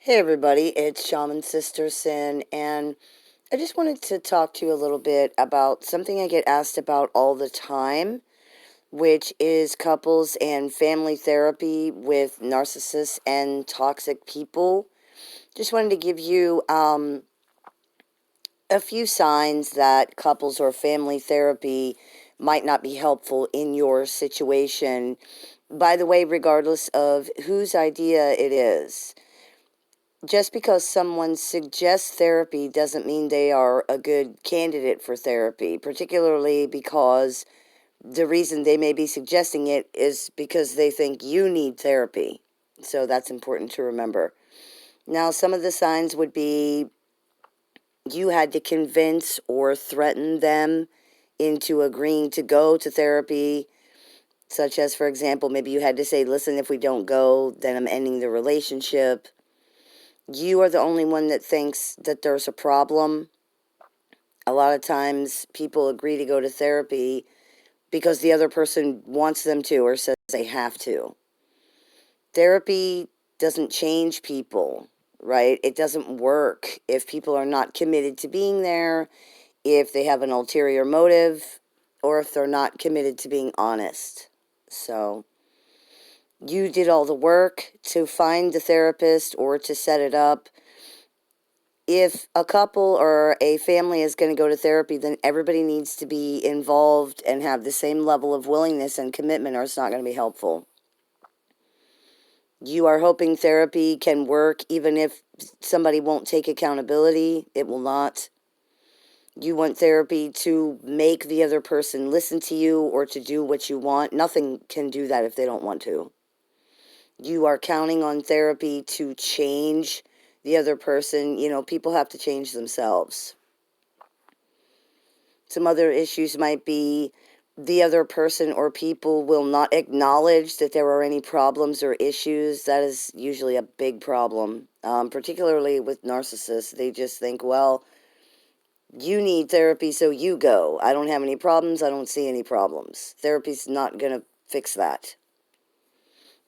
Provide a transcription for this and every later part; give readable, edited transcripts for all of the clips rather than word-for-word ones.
Hey everybody, it's Shaman Sister Sin, and I just wanted to talk to you a little bit about something I get asked about all the time, which is couples and family therapy with narcissists and toxic people. Just wanted to give you a few signs that couples or family therapy might not be helpful in your situation. By the way, regardless of whose idea it is. Just because someone suggests therapy doesn't mean they are a good candidate for therapy, particularly because the reason they may be suggesting it is because they think you need therapy. So that's important to remember. Now, some of the signs would be you had to convince or threaten them into agreeing to go to therapy, such as, for example, maybe you had to say, listen, if we don't go, then I'm ending the relationship. You are the only one that thinks that there's a problem. A lot of times people agree to go to therapy because the other person wants them to or says they have to. Therapy doesn't change people, right? It doesn't work if people are not committed to being there, if they have an ulterior motive, or if they're not committed to being honest. So you did all the work to find the therapist or to set it up. If a couple or a family is going to go to therapy, then everybody needs to be involved and have the same level of willingness and commitment, or it's not going to be helpful. You are hoping therapy can work even if somebody won't take accountability. It will not. You want therapy to make the other person listen to you or to do what you want. Nothing can do that if they don't want to. You are counting on therapy to change the other person. You know, people have to change themselves. Some other issues might be the other person or people will not acknowledge that there are any problems or issues. That is usually a big problem, particularly with narcissists. They just think, well, you need therapy, so you go. I don't have any problems. I don't see any problems. Therapy's not going to fix that.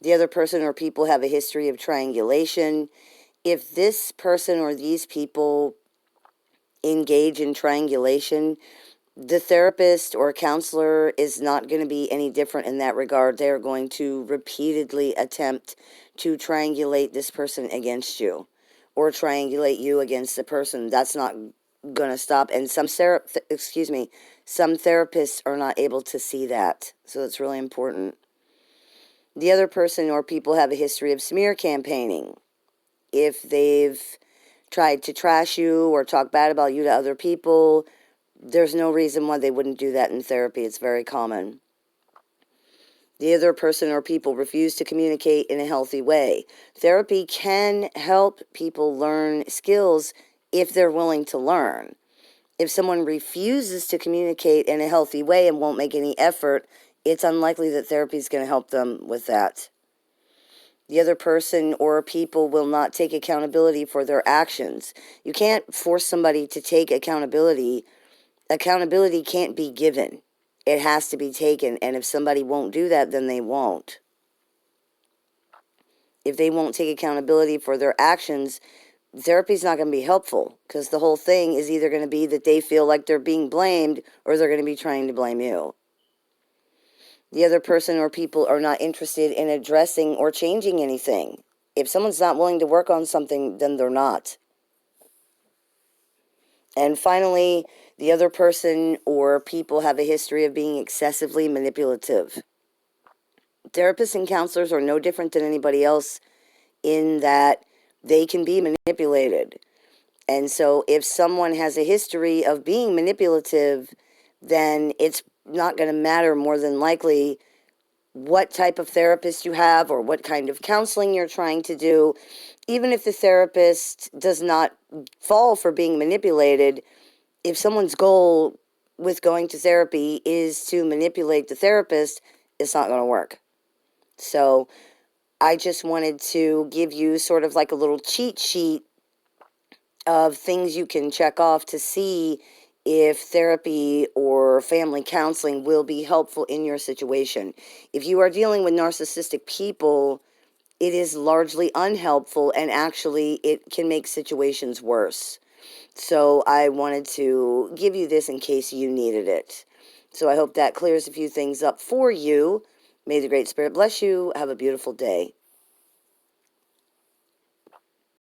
The other person or people have a history of triangulation. If this person or these people engage in triangulation, the therapist or counselor is not going to be any different in that regard. They're going to repeatedly attempt to triangulate this person against you or triangulate you against the person. That's not going to stop. And some therapists are not able to see that. So it's really important. The other person or people have a history of smear campaigning. If they've tried to trash you or talk bad about you to other people, there's no reason why they wouldn't do that in therapy. It's very common. The other person or people refuse to communicate in a healthy way. Therapy can help people learn skills if they're willing to learn. If someone refuses to communicate in a healthy way and won't make any effort, it's unlikely that therapy is going to help them with that. The other person or people will not take accountability for their actions. You can't force somebody to take accountability. Accountability can't be given. It has to be taken. And if somebody won't do that, then they won't. If they won't take accountability for their actions, therapy's not going to be helpful because the whole thing is either going to be that they feel like they're being blamed or they're going to be trying to blame you. The other person or people are not interested in addressing or changing anything. If someone's not willing to work on something, then they're not. And finally, the other person or people have a history of being excessively manipulative. Therapists and counselors are no different than anybody else in that they can be manipulated. And so if someone has a history of being manipulative, then it's not going to matter more than likely what type of therapist you have or what kind of counseling you're trying to do. Even if the therapist does not fall for being manipulated, if someone's goal with going to therapy is to manipulate the therapist, it's not going to work. So I just wanted to give you sort of like a little cheat sheet of things you can check off to see if therapy or family counseling will be helpful in your situation. If you are dealing with narcissistic people, it is largely unhelpful, and actually it can make situations worse. So I wanted to give you this in case you needed it. So I hope that clears a few things up for you. May the Great Spirit bless you. Have a beautiful day.